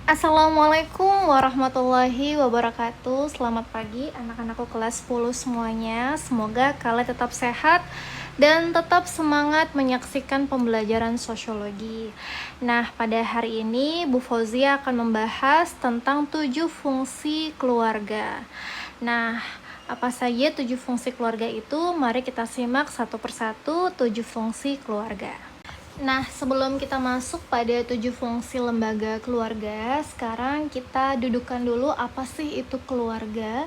Assalamualaikum warahmatullahi wabarakatuh. Selamat pagi anak-anakku kelas 10 semuanya. Semoga kalian tetap sehat dan tetap semangat menyaksikan pembelajaran sosiologi. Nah, pada hari ini Bu Fauzia akan membahas tentang 7 fungsi keluarga. Nah, apa saja 7 fungsi keluarga itu? Mari kita simak satu persatu 7 fungsi keluarga. Nah, sebelum kita masuk pada 7 fungsi lembaga keluarga, sekarang kita dudukan dulu apa sih itu keluarga.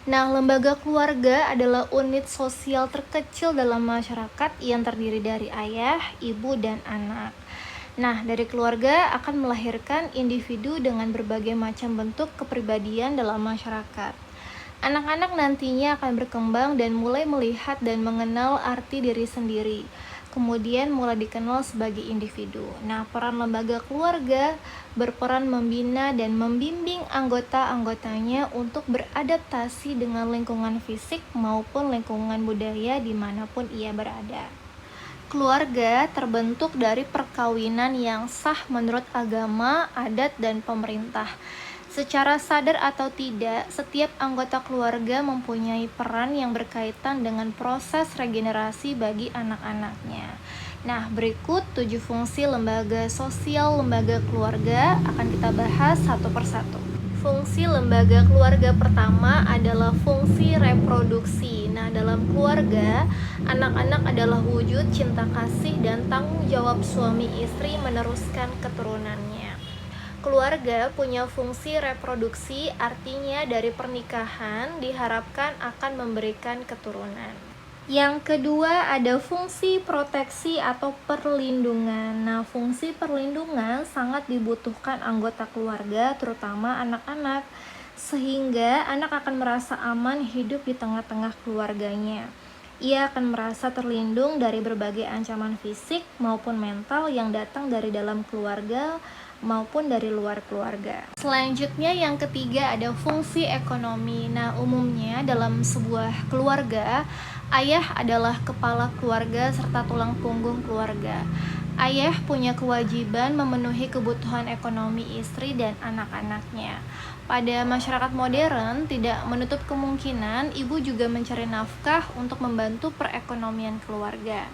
Nah, lembaga keluarga adalah unit sosial terkecil dalam masyarakat yang terdiri dari ayah, ibu, dan anak. Nah, dari keluarga akan melahirkan individu dengan berbagai macam bentuk kepribadian dalam masyarakat. Anak-anak nantinya akan berkembang dan mulai melihat dan mengenal arti diri sendiri, kemudian mulai dikenal sebagai individu. Nah, peran lembaga keluarga berperan membina dan membimbing anggota-anggotanya untuk beradaptasi dengan lingkungan fisik maupun lingkungan budaya dimanapun ia berada. Keluarga terbentuk dari perkawinan yang sah menurut agama, adat, dan pemerintah. Secara sadar atau tidak, setiap anggota keluarga mempunyai peran yang berkaitan dengan proses regenerasi bagi anak-anaknya. Nah, berikut 7 fungsi lembaga sosial lembaga keluarga akan kita bahas satu persatu. Fungsi lembaga keluarga pertama adalah fungsi reproduksi. Nah, dalam keluarga, anak-anak adalah wujud cinta kasih dan tanggung jawab suami istri meneruskan keturunannya. Keluarga punya fungsi reproduksi, artinya dari pernikahan diharapkan akan memberikan keturunan. Yang kedua ada fungsi proteksi atau perlindungan. Nah, fungsi perlindungan sangat dibutuhkan anggota keluarga, terutama anak-anak, sehingga anak akan merasa aman hidup di tengah-tengah keluarganya. Ia akan merasa terlindung dari berbagai ancaman fisik maupun mental yang datang dari dalam keluarga maupun dari luar keluarga. Selanjutnya yang ketiga ada fungsi ekonomi. Nah, umumnya dalam sebuah keluarga, ayah adalah kepala keluarga serta tulang punggung keluarga. Ayah punya kewajiban memenuhi kebutuhan ekonomi istri dan anak-anaknya. Pada masyarakat modern, tidak menutup kemungkinan ibu juga mencari nafkah untuk membantu perekonomian keluarga.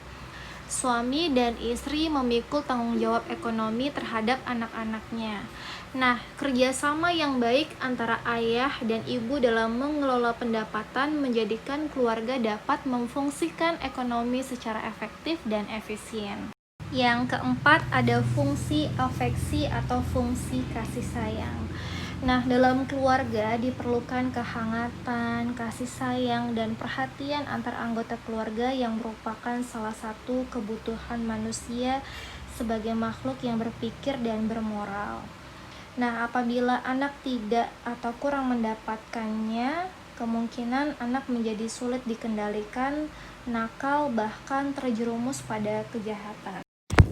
Suami dan istri memikul tanggung jawab ekonomi terhadap anak-anaknya. Nah, kerjasama yang baik antara ayah dan ibu dalam mengelola pendapatan menjadikan keluarga dapat memfungsikan ekonomi secara efektif dan efisien. Yang keempat ada fungsi afeksi atau fungsi kasih sayang. Nah, dalam keluarga diperlukan kehangatan, kasih sayang, dan perhatian antar anggota keluarga yang merupakan salah satu kebutuhan manusia sebagai makhluk yang berpikir dan bermoral. Nah, apabila anak tidak atau kurang mendapatkannya, kemungkinan anak menjadi sulit dikendalikan, nakal, bahkan terjerumus pada kejahatan.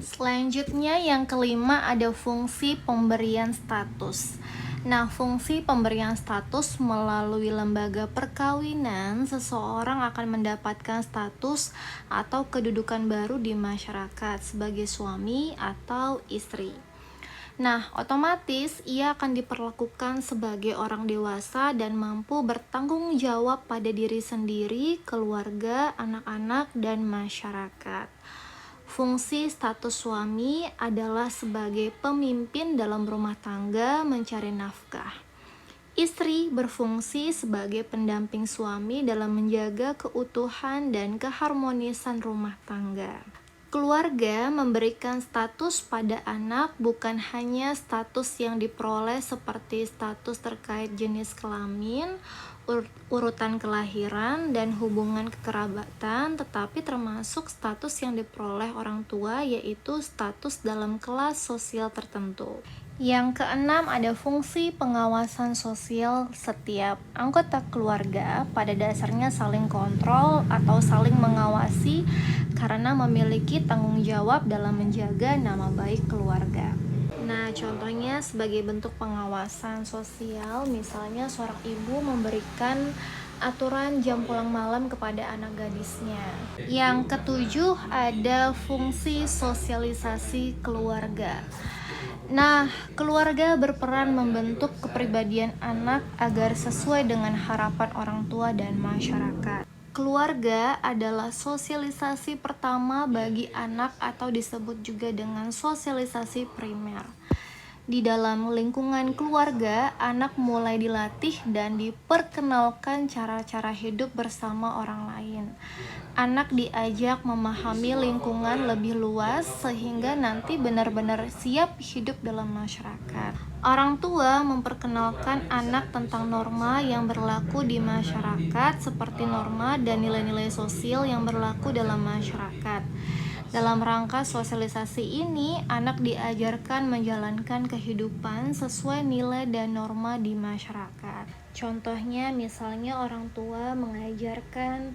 Selanjutnya yang kelima ada fungsi pemberian status. Nah, fungsi pemberian status melalui lembaga perkawinan, seseorang akan mendapatkan status atau kedudukan baru di masyarakat sebagai suami atau istri. Nah, otomatis ia akan diperlakukan sebagai orang dewasa dan mampu bertanggung jawab pada diri sendiri, keluarga, anak-anak, dan masyarakat. Fungsi status suami adalah sebagai pemimpin dalam rumah tangga mencari nafkah. Istri berfungsi sebagai pendamping suami dalam menjaga keutuhan dan keharmonisan rumah tangga. Keluarga memberikan status pada anak bukan hanya status yang diperoleh seperti status terkait jenis kelamin, urutan kelahiran, dan hubungan kekerabatan, tetapi termasuk status yang diperoleh orang tua, yaitu status dalam kelas sosial tertentu. Yang keenam ada fungsi pengawasan sosial. Setiap anggota keluarga pada dasarnya saling kontrol atau saling mengawasi karena memiliki tanggung jawab dalam menjaga nama baik keluarga. Nah, contohnya sebagai bentuk pengawasan sosial, misalnya seorang ibu memberikan aturan jam pulang malam kepada anak gadisnya. Yang ketujuh ada fungsi sosialisasi keluarga. Nah, keluarga berperan membentuk kepribadian anak agar sesuai dengan harapan orang tua dan masyarakat. Keluarga adalah sosialisasi pertama bagi anak atau disebut juga dengan sosialisasi primer. Di dalam lingkungan keluarga, anak mulai dilatih dan diperkenalkan cara-cara hidup bersama orang lain. Anak diajak memahami lingkungan lebih luas sehingga nanti benar-benar siap hidup dalam masyarakat. Orang tua memperkenalkan anak tentang norma yang berlaku di masyarakat seperti norma dan nilai-nilai sosial yang berlaku dalam masyarakat. Dalam rangka sosialisasi ini, anak diajarkan menjalankan kehidupan sesuai nilai dan norma di masyarakat. Contohnya, misalnya orang tua mengajarkan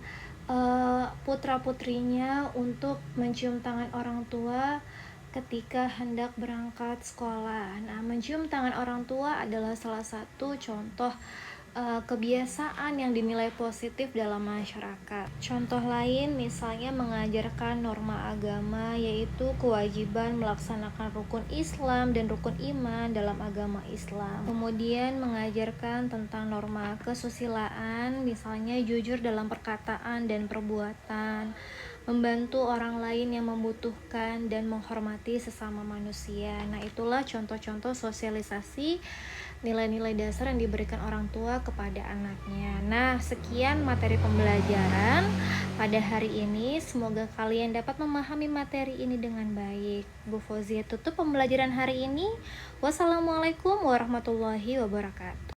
putra-putrinya untuk mencium tangan orang tua ketika hendak berangkat sekolah. Nah, mencium tangan orang tua adalah salah satu contoh kebiasaan yang dinilai positif dalam masyarakat. Contoh lain misalnya mengajarkan norma agama, yaitu kewajiban melaksanakan rukun Islam dan rukun iman dalam agama Islam. Kemudian mengajarkan tentang norma kesusilaan, misalnya jujur dalam perkataan dan perbuatan, membantu orang lain yang membutuhkan, dan menghormati sesama manusia. Nah, itulah contoh-contoh sosialisasi nilai-nilai dasar yang diberikan orang tua kepada anaknya. Nah, sekian materi pembelajaran pada hari ini. Semoga kalian dapat memahami materi ini dengan baik. Bu Fauzia tutup pembelajaran hari ini. Wassalamualaikum warahmatullahi wabarakatuh.